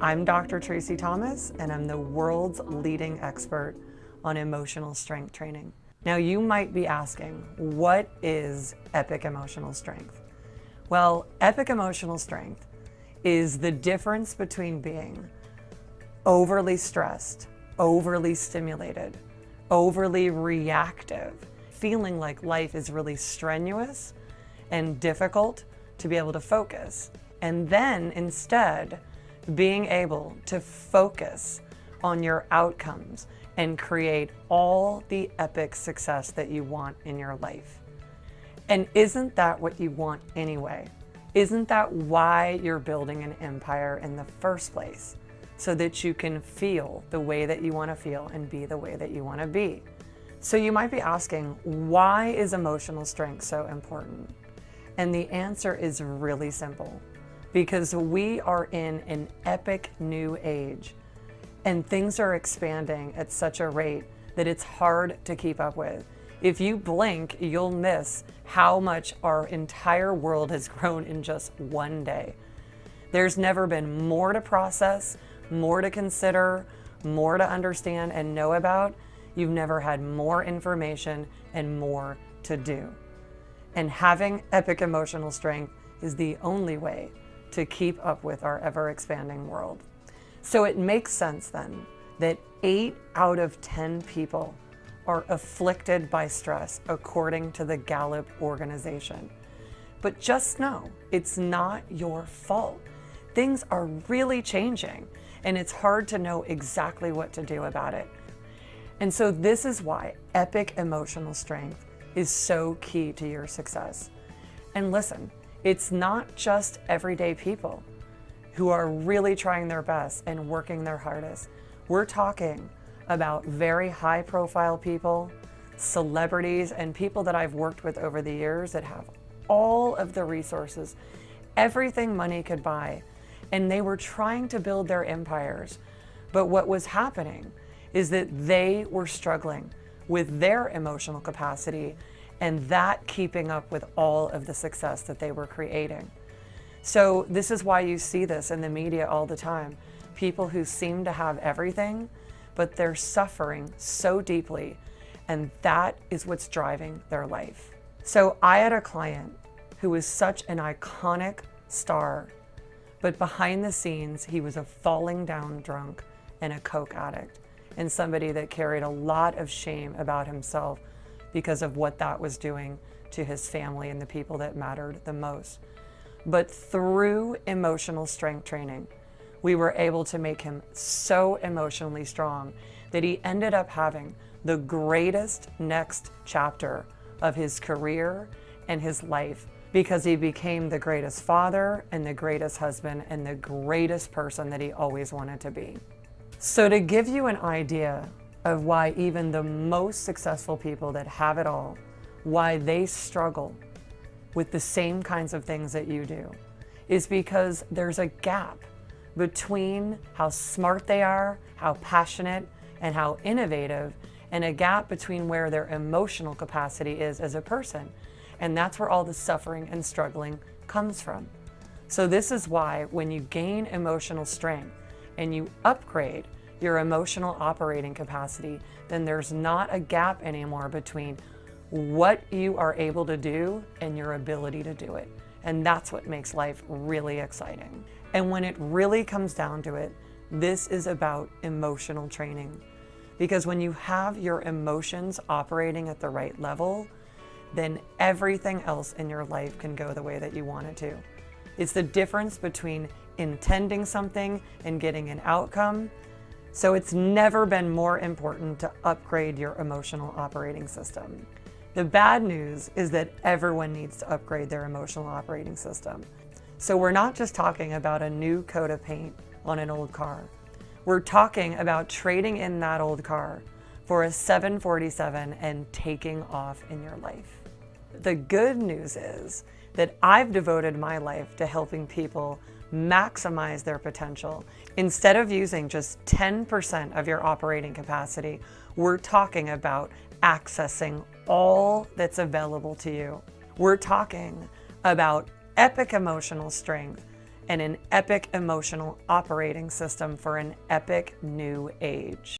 I'm Dr. Tracy Thomas, and I'm the world's leading expert on emotional strength training. Now, you might be asking, what is epic emotional strength? Well, epic emotional strength is the difference between being overly stressed, overly stimulated, overly reactive, feeling like life is really strenuous and difficult to be able to focus, and then instead being able to focus on your outcomes and create all the epic success that you want in your life. And isn't that what you want anyway? Isn't that why you're building an empire in the first place? So that you can feel the way that you want to feel and be the way that you want to be. So you might be asking, why is emotional strength so important? And the answer is really simple. Because we are in an epic new age and things are expanding at such a rate that it's hard to keep up with. If you blink, you'll miss how much our entire world has grown in just one day. There's never been more to process, more to consider, more to understand and know about. You've never had more information and more to do. And having epic emotional strength is the only way to keep up with our ever-expanding world. So it makes sense then that 8 out of 10 people are afflicted by stress according to the Gallup organization. But just know, it's not your fault. Things are really changing and it's hard to know exactly what to do about it. And so this is why epic emotional strength is so key to your success. And listen, it's not just everyday people who are really trying their best and working their hardest. We're talking about very high profile people, celebrities, and people that I've worked with over the years that have all of the resources, everything money could buy, and they were trying to build their empires. But what was happening is that they were struggling with their emotional capacity and that keeping up with all of the success that they were creating. So this is why you see this in the media all the time. People who seem to have everything, but they're suffering so deeply, and that is what's driving their life. So I had a client who was such an iconic star, but behind the scenes, he was a falling down drunk and a coke addict, and somebody that carried a lot of shame about himself because of what that was doing to his family and the people that mattered the most. But through emotional strength training, we were able to make him so emotionally strong that he ended up having the greatest next chapter of his career and his life, because he became the greatest father and the greatest husband and the greatest person that he always wanted to be. So to give you an idea of why even the most successful people that have it all, why they struggle with the same kinds of things that you do, is because there's a gap between how smart they are, how passionate, and how innovative, and a gap between where their emotional capacity is as a person. And that's where all the suffering and struggling comes from. So this is why when you gain emotional strength and you upgrade your emotional operating capacity, then there's not a gap anymore between what you are able to do and your ability to do it. And that's what makes life really exciting. And when it really comes down to it, this is about emotional training. Because when you have your emotions operating at the right level, then everything else in your life can go the way that you want it to. It's the difference between intending something and getting an outcome. So it's never been more important to upgrade your emotional operating system. The bad news is that everyone needs to upgrade their emotional operating system. So we're not just talking about a new coat of paint on an old car. We're talking about trading in that old car for a 747 and taking off in your life. The good news is that I've devoted my life to helping people maximize their potential. Instead of using just 10% of your operating capacity, we're talking about accessing all that's available to you. We're talking about epic emotional strength and an epic emotional operating system for an epic new age.